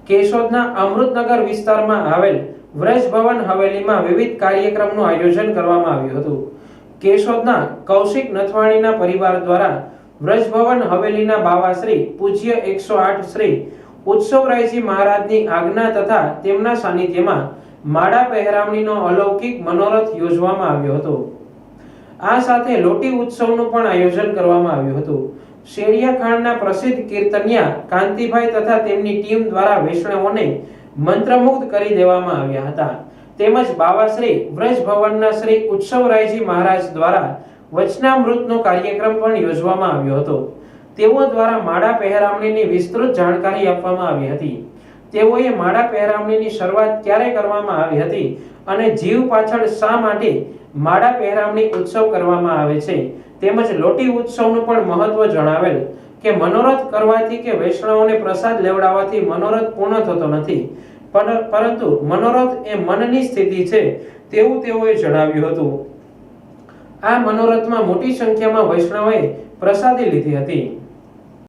કેશોદના અમૃતનગર વિસ્તારમાં આવેલ વ્રજભવન હવેલીમાં વિવિધ કાર્યક્રમનું આયોજન કરવામાં આવ્યું હતું। કેશોદના કૌશિક નથવાણીના પરિવાર દ્વારા વ્રજભવન હવેલીના બાવા શ્રી પૂજ્ય 108 શ્રી ઉત્સવરાયજી મહારાજની આજ્ઞા તથા તેમના સાનિધ્યમાં માળા પહેરામણીનો અલૌકિક મનોરથ યોજવામાં આવ્યો હતો। આ સાથે લોટી ઉત્સવનું પણ આયોજન કરવામાં આવ્યું હતું। શેરિયાખાંડના પ્રસિદ્ધ કીર્તનિયા કાંતિભાઈ તથા તેમની ટીમ દ્વારા વૈષ્ણવોને મંત્રમુગ્ધ કરી દેવામાં આવ્યા હતા। તેમજ બાવાશ્રી વ્રજભવનના શ્રી ઉત્સવરાયજી મહારાજ દ્વારા વચનામૃતનો કાર્યક્રમ પણ યોજવામાં આવ્યો હતો। તેઓ દ્વારા માળા પહેરામણીની વિસ્તૃત જાણકારી આપવામાં આવી હતી। તેઓએ માળા પહેરામણીની શરૂઆત ક્યારે કરવામાં આવી હતી અને જીવ પાછળ શા માટે માળા પહેરામણી ઉત્સવ કરવામાં આવે છે તેમજ લોટી ઉત્સવનું પણ મહત્વ જણાવેલ કે મનોરથ કરવાથી કે વૈષ્ણવોને પ્રસાદ લેવડાવવાથી મનોરથ પૂર્ણ થતો નથી, પરંતુ મનોરથ એ મનની સ્થિતિ છે તેવું તેઓએ જણાવ્યું હતું। આ મનોરથમાં મોટી સંખ્યામાં વૈષ્ણવોએ પ્રસાદી લીધી હતી।